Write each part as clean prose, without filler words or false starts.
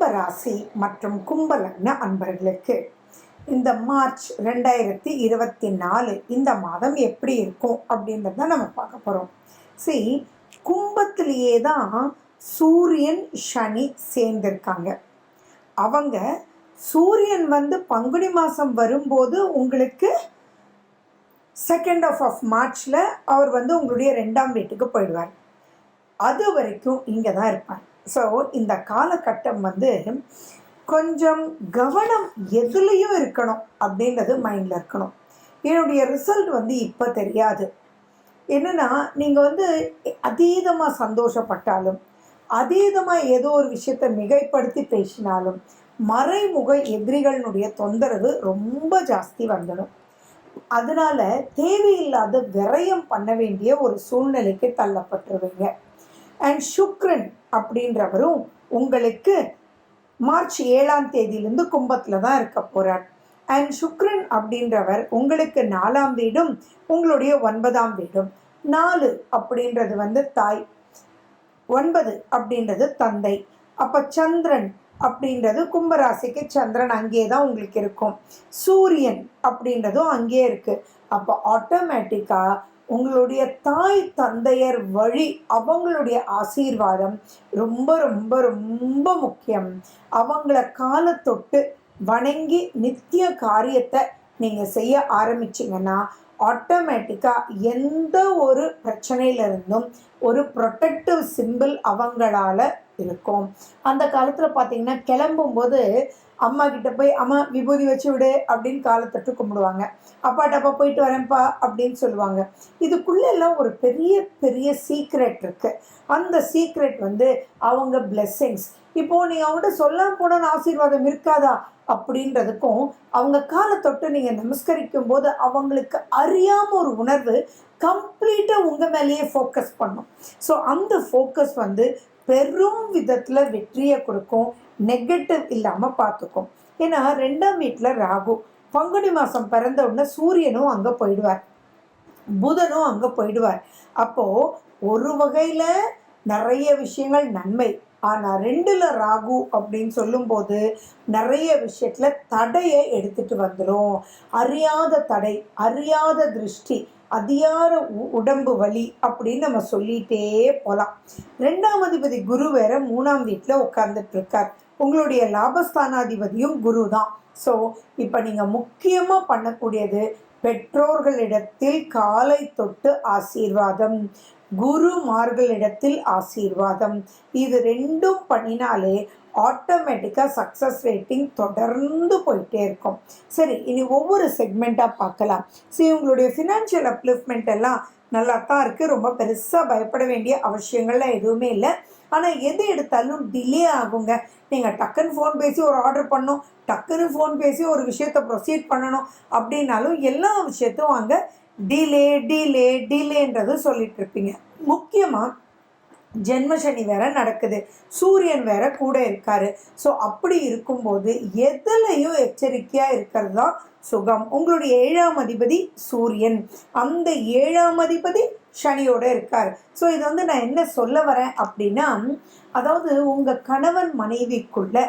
கும்பராசி மற்றும் கும்பலக்ன அன்பர்களுக்கு இந்த மார்ச் 2024 இந்த மாதம் எப்படி இருக்கும் அப்படின்றத நம்ம பார்க்க போகிறோம். சரி, கும்பத்திலேயே தான் சூரியன் சனி சேர்ந்திருக்காங்க. அவங்க சூரியன் பங்குனி மாதம் வரும்போது உங்களுக்கு 2nd of மார்ச்சில் அவர் உங்களுடைய 2ஆம் வீட்டுக்கு போயிடுவார். அது வரைக்கும் இங்கே தான் இருப்பார். ஸோ இந்த காலகட்டம் கொஞ்சம் கவனம் எதுலேயும் இருக்கணும் அப்படின்றது மைண்டில் இருக்கணும். என்னுடைய ரிசல்ட் இப்போ தெரியாது. என்னென்னா நீங்கள் அதீதமாக சந்தோஷப்பட்டாலும், அதீதமாக ஏதோ ஒரு விஷயத்தை மிகைப்படுத்தி பேசினாலும் மறைமுக எதிரிகளினுடைய தொந்தரவு ரொம்ப ஜாஸ்தி வந்துடும். அதனால தேவையில்லாத விரயம் பண்ண வேண்டிய ஒரு சூழ்நிலைக்கு தள்ளப்பட்டுருவீங்க. அண்ட் சுக்ரன் அப்படின்றவரும் உங்களுக்கு மார்ச் 7ஆம் தேதியிலிருந்து கும்பத்தில் தான் இருக்க போகிறார். அண்ட் சுக்ரன் அப்படின்றவர் உங்களுக்கு 4ஆம் வீடும் உங்களுடைய 9ஆம் வீடும். 4 அப்படின்றது தாய், 9 அப்படின்றது தந்தை. அப்போ சந்திரன் அப்படின்றது கும்பராசிக்கு சந்திரன் அங்கே தான் உங்களுக்கு இருக்கும். சூரியன் அப்படின்றதும் அங்கே இருக்குது. அப்போ ஆட்டோமேட்டிக்காக உங்களுடைய தாய் தந்தையர் வழி அவங்களுடைய ஆசீர்வாதம் ரொம்ப ரொம்ப ரொம்ப முக்கியம். அவங்கள காலத்தொட்டு வணங்கி நித்திய காரியத்தை நீங்கள் செய்ய ஆரம்பிச்சிங்கன்னா ஆட்டோமேட்டிக்காக எந்த ஒரு பிரச்சனையிலிருந்தும் ஒரு ப்ரொடெக்டிவ் சிம்பிள் அவங்களால இருக்கும். அந்த காலத்தில் பார்த்தீங்கன்னா கிளம்பும்போது அம்மா கிட்ட போய் அம்மா விபூதி வச்சு விடு அப்படின்னு காலத்தட்டு கும்பிடுவாங்க. அப்பாட்டப்பா போயிட்டு வரேன்ப்பா அப்படின்னு சொல்லுவாங்க. இதுக்குள்ளெல்லாம் ஒரு பெரிய பெரிய சீக்ரெட் இருக்குது. அந்த சீக்ரெட் அவங்க பிளெஸ்ஸிங்ஸ். இப்போது நீங்கள் அவங்கள்ட்ட சொல்லாமல் போன ஆசீர்வாதம் இருக்காதா அப்படின்றதுக்கும் அவங்க காலத்தொட்டு நீங்கள் நமஸ்கரிக்கும் போது அவங்களுக்கு அறியாமல் ஒரு உணர்வு கம்ப்ளீட்டாக உங்கள் மேலேயே ஃபோக்கஸ் பண்ணும். ஸோ அந்த ஃபோக்கஸ் பெரும் விதத்தில் வெற்றியை கொடுக்கும், நெகட்டிவ் இல்லாமல் பார்த்துக்கும். ஏன்னா 2ஆம் வீட்டில் ராகு, பங்குனி மாதம் பிறந்த உடனே சூரியனும் அங்கே போயிடுவார், புதனும் அங்கே போயிடுவார். அப்போது ஒரு வகையில் நிறைய விஷயங்கள் நன்மை. ஆனால் 2ல் ராகு அப்படின்னு சொல்லும்போது நிறைய விஷயத்தில் தடையை எடுத்துகிட்டு வந்துடும். அறியாத தடை, அறியாத திருஷ்டி, அதிகார உடம்பு வலி அப்படின்னு நம்ம சொல்லிகிட்டே போகலாம். 2ஆம் அதிபதி குரு வேற 3ஆம் வீட்டில் உட்கார்ந்துட்டு இருக்கார். உங்களுடைய லாபஸ்தானாதிபதியும் குரு தான். ஸோ இப்போ நீங்கள் முக்கியமாக பண்ணக்கூடியது பெற்றோர்களிடத்தில் காலை தொட்டு ஆசீர்வாதம், குருமார்களிடத்தில் ஆசீர்வாதம். இது 2ம் பண்ணினாலே ஆட்டோமேட்டிக்காக சக்ஸஸ் ரேட்டிங் தொடர்ந்து போயிட்டே இருக்கும். சரி, இனி ஒவ்வொரு செக்மெண்ட்டாக பார்க்கலாம். சரி, உங்களுடைய ஃபினான்ஷியல் அப்லிஃப்ட்மெண்ட் எல்லாம் நல்லா தான் இருக்குது. ரொம்ப பெருசாக பயப்பட வேண்டிய அவசியங்கள்லாம் எதுவுமே இல்லை. ஆனால் எது எடுத்தாலும் டிலே ஆகுங்க. நீங்கள் டக்குன்னு ஃபோன் பேசி ஒரு ஆர்டர் பண்ணணும், டக்குன்னு ஃபோன் பேசி ஒரு விஷயத்தை ப்ரொசீட் பண்ணணும் அப்படின்னாலும் எல்லா விஷயத்தையும் அங்கே டிலே டிலே டிலேன்றது சொல்லிட்டு இருப்பீங்க. முக்கியமாக ஜென்மசனி வேற நடக்குது, சூரியன் வேற கூட இருக்காரு. ஸோ அப்படி இருக்கும்போது எதுலையும் எச்சரிக்கையாக இருக்கிறது தான் சுகம். உங்களுடைய 7ஆம் அதிபதி சூரியன், அந்த 7ஆம் அதிபதி சனியோடு இருக்கார். ஸோ இது நான் என்ன சொல்ல வரேன் அப்படின்னா, அதாவது உங்கள் கணவன் மனைவிக்குள்ள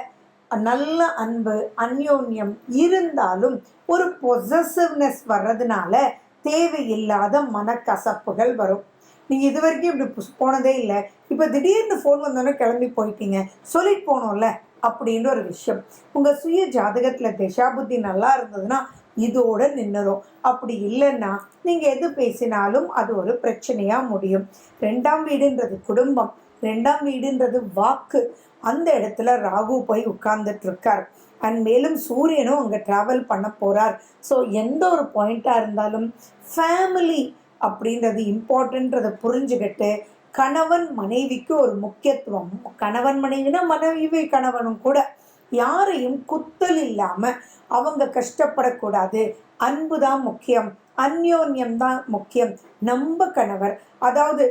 நல்ல அன்பு அந்யோன்யம் இருந்தாலும் ஒரு பொசசிவ்னஸ் வர்றதுனால தேவையில்லாத மனக்கசப்புகள் வரும். நீங்கள் இது வரைக்கும் இப்படி போனதே இல்லை, இப்போ திடீர்னு ஃபோன் வந்தோன்னே கிளம்பி போயிட்டீங்க, சொல்லிட்டு போனோம்ல அப்படின்ற ஒரு விஷயம். உங்கள் சுய ஜாதகத்தில் திசாபுத்தி நல்லா இருந்ததுன்னா இதோடு நின்றுடும். அப்படி இல்லைன்னா நீங்கள் எது பேசினாலும் அது ஒரு பிரச்சனையாக முடியும். 2ஆம் வீடுன்றது குடும்பம், 2ஆம் வீடுன்றது வாக்கு. அந்த இடத்துல ராகு போய் உட்கார்ந்துட்டு இருக்கார். அண்ட் மேலும் சூரியனும் அங்கே ட்ராவல் பண்ண போகிறார். ஸோ எந்த ஒரு பாயிண்ட்டாக இருந்தாலும் ஃபேமிலி அப்படின்றது இம்பார்ட்டன்றதை புரிஞ்சுக்கிட்டு கணவன் மனைவிக்கு ஒரு முக்கியத்துவம், கணவன் மனைவினா மனைவி கணவனும் கூட யாரையும் குத்தல் இல்லாமல் அவங்க கஷ்டப்படக்கூடாது. அன்பு தான் முக்கியம், அந்யோன்யம் தான் முக்கியம். நம்ம கணவர், அதாவது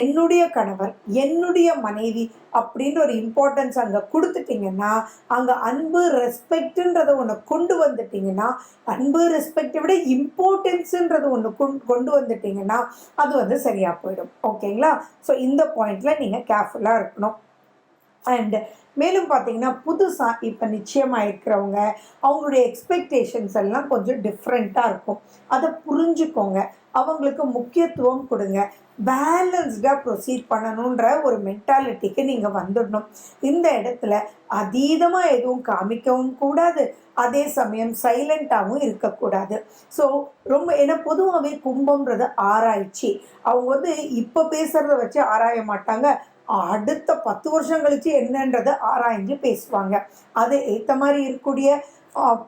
என்னுடைய கணவர் என்னுடைய மனைவி அப்படின்ற ஒரு இம்பார்ட்டன்ஸ் அங்கே கொடுத்துட்டிங்கன்னா, அங்கே அன்பு ரெஸ்பெக்டுன்றதை ஒன்று கொண்டு வந்துட்டிங்கன்னா, அன்பு ரெஸ்பெக்டை விட இம்பார்ட்டன்ஸுன்றது ஒன்று கொண்டு வந்துட்டிங்கன்னா அது சரியாக போயிடும். ஓகேங்களா? ஸோ இந்த பாயிண்டில் நீங்கள் கேர்ஃபுல்லாக இருக்கணும். அண்ட் மேலும் பார்த்தீங்கன்னா புதுசாக இப்போ நிச்சயமாக இருக்கிறவங்க அவங்களுடைய எக்ஸ்பெக்டேஷன்ஸ் எல்லாம் கொஞ்சம் டிஃப்ரெண்ட்டாக இருக்கும். அதை புரிஞ்சுக்கோங்க, அவங்களுக்கு முக்கியத்துவம் கொடுங்க. பேலன்ஸ்டாக ப்ரொசீட் பண்ணணுன்ற ஒரு மென்டாலிட்டிக்கு நீங்கள் வந்துடணும். இந்த இடத்துல அதீதமாக எதுவும் காமிக்கவும் கூடாது, அதே சமயம் சைலண்ட்டாகவும் இருக்கக்கூடாது. ஸோ ரொம்ப ஏன்னா பொதுவாகவே கும்பம்ன்றது ஆராய்ச்சி. அவங்க வந்து இப்போ பேசுகிறத வச்சு ஆராய மாட்டாங்க, அடுத்த 10 வருஷம் கழிச்சு என்னன்றதை ஆராய்ஞ்சு பேசுவாங்க. அது ஏற்ற மாதிரி இருக்கக்கூடிய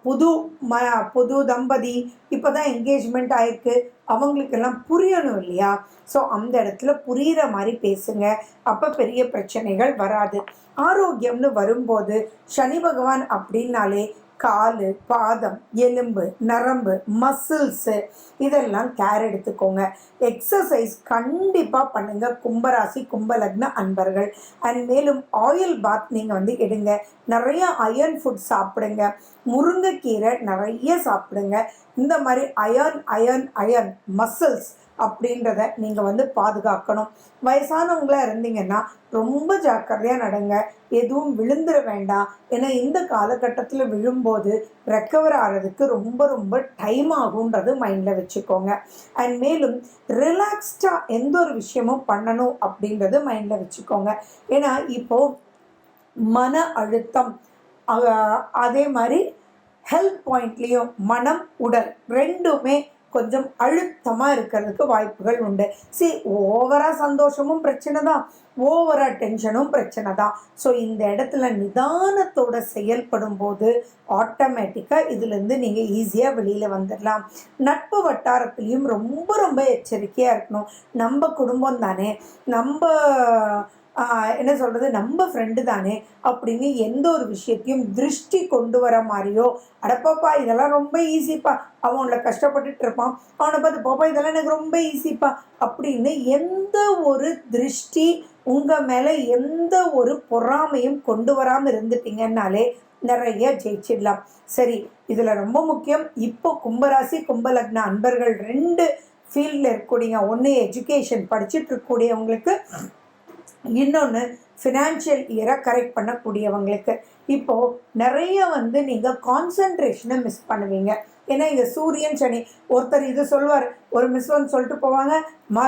புது ம புது தம்பதி இப்போ தான் என்கேஜ்மெண்ட் ஆயிருக்கு, அவங்களுக்கெல்லாம் புரியணும் இல்லையா? ஸோ அந்த இடத்துல புரிகிற மாதிரி பேசுங்க, அப்போ பெரிய பிரச்சனைகள் வராது. ஆரோக்கியம்னு வரும்போது சனி பகவான் அப்படின்னாலே கால், பாதம், எலும்பு, நரம்பு, மசில்ஸு இதெல்லாம் கேர் எடுத்துக்கோங்க. எக்ஸசைஸ் கண்டிப்பாக பண்ணுங்கள் கும்பராசி கும்பலக்ன அன்பர்கள். அண்ட் மேலும் ஆயில் பாத் நீங்கள் வந்து எடுங்க, நிறைய அயர்ன் ஃபுட் சாப்பிடுங்க, முருங்கைக்கீரை நிறைய சாப்பிடுங்க. இந்த மாதிரி அயர்ன் அயர்ன் அயர்ன் மசில்ஸ் அப்படின்றத நீங்கள் வந்து பாதுகாக்கணும். வயசானவங்களாக இருந்தீங்கன்னா ரொம்ப ஜாக்கிரதையாக நடங்க, எதுவும் விழுந்துட வேண்டாம். ஏன்னா இந்த காலகட்டத்தில் விழும்போது ரெக்கவர் ஆகிறதுக்கு ரொம்ப ரொம்ப டைம் ஆகுன்றது மைண்டில் வச்சுக்கோங்க. அண்ட் மேலும் ரிலாக்ஸ்டாக எந்த ஒரு விஷயமும் பண்ணணும் அப்படின்றது மைண்டில் வச்சுக்கோங்க. ஏன்னா இப்போது மன அழுத்தம், அதே மாதிரி ஹெல்த் பாயிண்ட்லேயும் மனம் உடல் ரெண்டுமே கொஞ்சம் அழுத்தமாக இருக்கிறதுக்கு வாய்ப்புகள் உண்டு. ஓவராக சந்தோஷமும் பிரச்சனை தான், ஓவராக டென்ஷனும் பிரச்சனை தான். ஸோ இந்த இடத்துல நிதானத்தோடு செயல்படும் போது ஆட்டோமேட்டிக்காக இதுலேருந்து நீங்கள் ஈஸியாக வெளியில் வந்துடலாம். நட்பு வட்டாரத்துலேயும் ரொம்ப ரொம்ப எச்சரிக்கையாக இருக்கணும். நம்ம குடும்பம் தானே, நம்ம என்ன சொல்கிறது, நம்ம ஃப்ரெண்டு தானே அப்படின்னு எந்த ஒரு விஷயத்தையும் திருஷ்டி கொண்டு வர மாதிரியோ, அடப்பாப்பா இதெல்லாம் ரொம்ப ஈஸிப்பா, அவனை கஷ்டப்பட்டுட்டு இருப்பான், அவனை பார்த்து பாப்பா இதெல்லாம் எனக்கு ரொம்ப ஈஸிப்பா அப்படின்னு எந்த ஒரு திருஷ்டி உங்கள் மேலே எந்த ஒரு பொறாமையும் கொண்டு வராமல் இருந்துட்டீங்கன்னாலே நிறைய ஜெயிச்சிடலாம். சரி, இதில் ரொம்ப முக்கியம், இப்போ கும்பராசி கும்பலக்ன அன்பர்கள் 2 ஃபீல்டில் இருக்கக்கூடிய, ஒன்று எஜுகேஷன் படிச்சுட்டு இருக்கக்கூடியவங்களுக்கு, இன்னொன்று ஃபினான்ஷியல் இயரை கரெக்ட் பண்ணக்கூடியவங்களுக்கு. இப்போது நிறைய வந்து நீங்கள் கான்சன்ட்ரேஷனை மிஸ் பண்ணுவீங்க. ஏன்னா இங்கே சூரியன் சனி, ஒருத்தர் இது சொல்லுவார், ஒரு மிஸ் வந்து சொல்லிட்டு போவாங்க,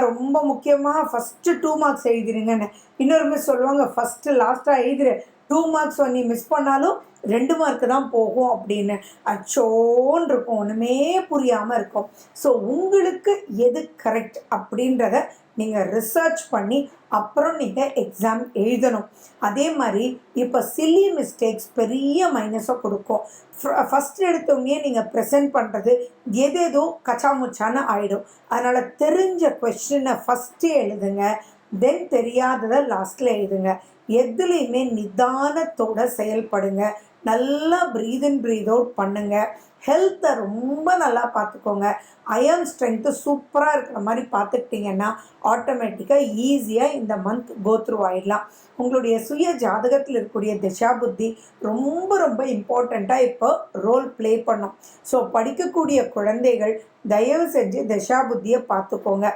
ரொம்ப முக்கியமாக ஃபஸ்ட்டு 2 மார்க்ஸ் எழுதிருங்கன்னு. இன்னொரு மிஸ் சொல்லுவாங்க, ஃபஸ்ட்டு லாஸ்ட்டாக எழுதிரு, 2 மார்க்ஸ் நீ மிஸ் பண்ணாலும் 2 மார்க்கு தான் போகும் அப்படின்னு. அச்சோன்னு இருக்கும், ஒன்றுமே புரியாமல் இருக்கும். ஸோ உங்களுக்கு எது கரெக்ட் அப்படின்றத நீங்கள் ரிசர்ச் பண்ணி அப்புறம் நீங்கள் எக்ஸாம் எழுதணும். அதே மாதிரி இப்போ சில்லி மிஸ்டேக்ஸ் பெரிய மைனஸை கொடுக்கும். ஃபஸ்ட் எடுத்தோடனே நீங்கள் ப்ரெசென்ட் பண்ணுறது எதேதோ கச்சாமுச்சான்னு ஆகிடும். அதனால் தெரிஞ்ச கொஸ்டினை ஃபஸ்ட்டு எழுதுங்க, தென் தெரியாததை லாஸ்ட்டில் எழுதுங்க. எதுலேயுமே நிதானத்தோடு செயல்படுங்க, நல்லா ப்ரீத் இன் ப்ரீத் அவுட் பண்ணுங்கள். ஹெல்த்தை ரொம்ப நல்லா பார்த்துக்கோங்க. அயர்ன் ஸ்ட்ரென்த்து சூப்பராக இருக்கிற மாதிரி பார்த்துக்கிட்டிங்கன்னா ஆட்டோமேட்டிக்காக ஈஸியாக இந்த மந்த் கோத்ரூ ஆகிடலாம். உங்களுடைய சுய ஜாதகத்தில் இருக்கக்கூடிய திசா புத்தி ரொம்ப ரொம்ப இம்பார்ட்டண்ட்டாக இப்போ ரோல் ப்ளே பண்ணும். ஸோ படிக்கக்கூடிய குழந்தைகள் தயவு செஞ்சு திசா புத்தியை பார்த்துக்கோங்க.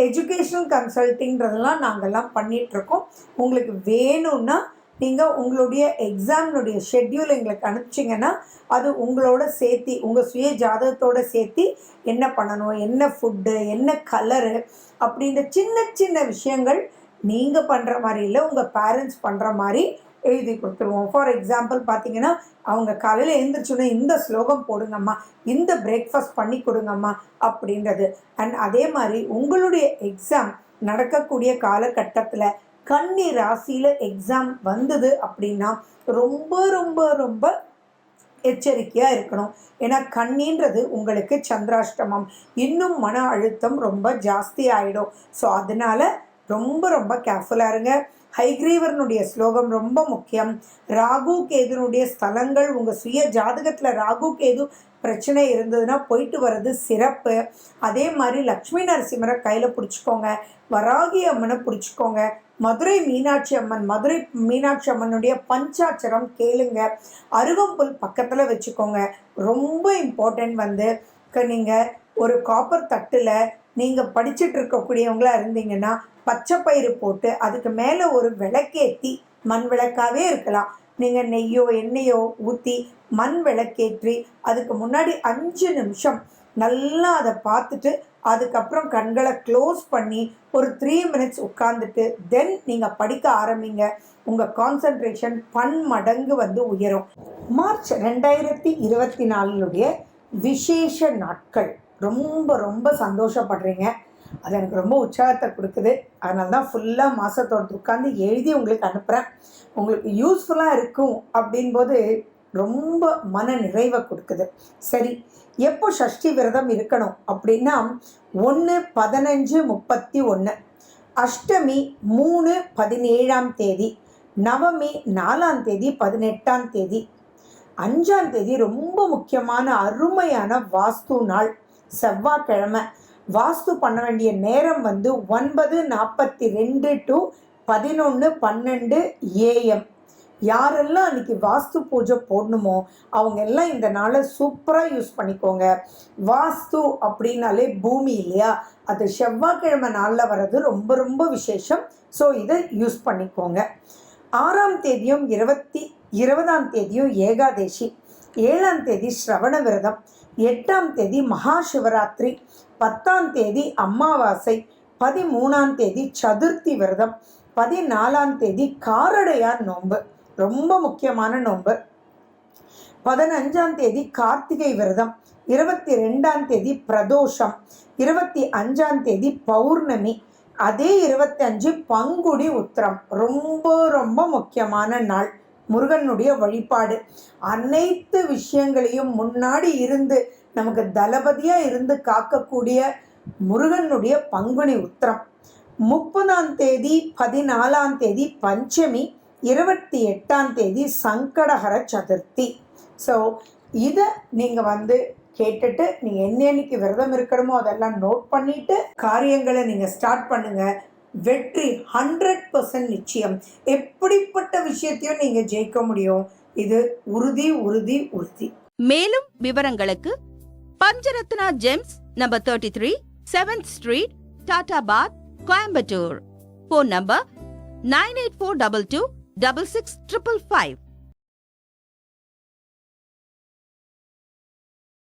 எஜுகேஷ்னல் கன்சல்ட்டிங்கிறதெல்லாம் நாங்கள்லாம் பண்ணிகிட்ருக்கோம். உங்களுக்கு வேணும்னா நீங்கள் உங்களுடைய எக்ஸாமினுடைய ஷெட்யூல் எங்களுக்கு அனுப்பிச்சிங்கன்னா அது உங்களோட சேர்த்தி, உங்கள் சுய ஜாதகத்தோடு சேர்த்தி என்ன பண்ணணும், என்ன ஃபுட்டு, என்ன கலரு அப்படின்ற சின்ன சின்ன விஷயங்கள் நீங்கள் பண்ணுற மாதிரி இல்லை, உங்கள் பேரண்ட்ஸ் பண்ணுற மாதிரி எழுதி கொடுத்துருவோம். ஃபார் எக்ஸாம்பிள் பார்த்தீங்கன்னா, அவங்க காலையில் எழுந்திரிச்சோன்னே இந்த ஸ்லோகம் போடுங்கம்மா, இந்த பிரேக்ஃபாஸ்ட் பண்ணி கொடுங்கம்மா அப்படின்றது. அண்ட் அதே மாதிரி உங்களுடைய எக்ஸாம் நடக்கக்கூடிய காலகட்டத்தில் கன்னி ராசியில் எக்ஸாம் வந்தது அப்படின்னா ரொம்ப ரொம்ப ரொம்ப எச்சரிக்கையாக இருக்கணும். ஏன்னா கன்னின்றது உங்களுக்கு சந்திராஷ்டமம், இன்னும் மன அழுத்தம் ரொம்ப ஜாஸ்தி ஆகிடும். ஸோ அதனால் ரொம்ப ரொம்ப கேர்ஃபுல்லாக இருங்க. ஹைக்ரீவனுடைய ஸ்லோகம் ரொம்ப முக்கியம். ராகு கேதுனுடைய ஸ்தலங்கள், உங்கள் சுய ஜாதகத்தில் ராகு கேது பிரச்சனை இருந்ததுன்னா போயிட்டு வர்றது சிறப்பு. அதே மாதிரி லக்ஷ்மி நரசிம்மரை கையில் பிடிச்சிக்கோங்க, வராகி அம்மனை பிடிச்சிக்கோங்க, மதுரை மீனாட்சி அம்மனுடைய பஞ்சாட்சரம் கேளுங்க, அருகம்புல் பக்கத்தில் வச்சுக்கோங்க. ரொம்ப இம்பார்ட்டன்ட் வந்து நீங்கள் ஒரு காப்பர் தட்டில் நீங்கள் படிச்சுட்டு இருக்கக்கூடியவங்களாக இருந்தீங்கன்னா பச்சை பயிறு போட்டு அதுக்கு மேலே ஒரு விளக்கேற்றி மண் விளக்காவே இருக்கலாம். நீங்கள் நெய்யோ எண்ணெயோ ஊற்றி மண் விளக்கேற்றி அதுக்கு முன்னாடி 5 நிமிஷம் நல்லா அதை பார்த்துட்டு அதுக்கப்புறம் கண்களை க்ளோஸ் பண்ணி ஒரு 3 மினிட்ஸ் உட்காந்துட்டு தென் நீங்கள் படிக்க ஆரம்பிங்க. உங்கள் கான்சன்ட்ரேஷன் பன்மடங்கு உயரும். மார்ச் 2024 விசேஷ நாட்கள். ரொம்ப ரொம்ப சந்தோஷப்படுறீங்க. அது எனக்கு ரொம்ப உற்சாகத்தை கொடுக்குது. அதனால தான் ஃபுல்லாக மாதத்தோடு உட்காந்து எழுதி உங்களுக்கு அனுப்புகிறேன். உங்களுக்கு யூஸ்ஃபுல்லாக இருக்கும் அப்படின்போது ரொம்ப மன நிறைவை கொடுக்குது. சரி, எப்போ சஷ்டி விரதம் இருக்கணும் அப்படின்னா 1/15/31, அஷ்டமி 3/17 தேதி, நவமி 4 தேதி 18 தேதி, 5 ரொம்ப முக்கியமான அருமையான வாஸ்து நாள் செவ்வாய்க்கிழமை. வாஸ்து பண்ண வேண்டிய நேரம் 9:42 to 11:12 AM. யாரெல்லாம் அன்றைக்கி வாஸ்து பூஜை போடணுமோ அவங்க எல்லாம் இந்த நாளை சூப்பராக யூஸ் பண்ணிக்கோங்க. வாஸ்து அப்படின்னாலே பூமி இல்லையா, அது செவ்வாய்க்கிழமை நாளில் வர்றது ரொம்ப ரொம்ப விசேஷம். ஸோ இதை யூஸ் பண்ணிக்கோங்க. 6 தேதியும் 20ஆம் தேதியும் ஏகாதேசி, 7ஆம் தேதி ஸ்ரவண விரதம், 8ஆம் தேதி மகா சிவராத்திரி, 10ஆம் தேதி அமாவாசை, 13ஆம் தேதி சதுர்த்தி விரதம், 14ஆம் தேதி காரடையார் நோன்பு, ரொம்ப முக்கியமான நோன்பு, 15ஆம் தேதி கார்த்திகை விரதம், 22ஆம் தேதி பிரதோஷம், 25ஆம் தேதி பௌர்ணமி, அதே 25 பங்குடி உத்திரம். ரொம்ப ரொம்ப முக்கியமான நாள். முருகனுடைய வழிபாடு. அனைத்து விஷயங்களையும் முன்னாடி இருந்து நமக்கு தளபதியாக இருந்து காக்கக்கூடிய முருகனுடைய பங்குனி உத்திரம். 30ஆம் தேதி 14ஆம் தேதி பஞ்சமி, 28ஆம் தேதி சங்கடஹர சதுர்த்தி. ஸோ இதை நீங்கள் கேட்டுட்டு நீங்கள் என்னைக்கு விரதம் இருக்கணுமோ அதெல்லாம் நோட் பண்ணிவிட்டு காரியங்களை நீங்கள் ஸ்டார்ட் பண்ணுங்கள். வெற்றி 100% நிச்சயம். எப்படிப்பட்ட விஷயத்தையும் நீங்கள் ஜெயிக்க முடியும். இது உறுதி உறுதி உறுதி. மேலும் விவரங்களுக்கு Pancharatna gems, number 33, 7th Street, Tatabad, Coimbatore. Phone number 9842266555.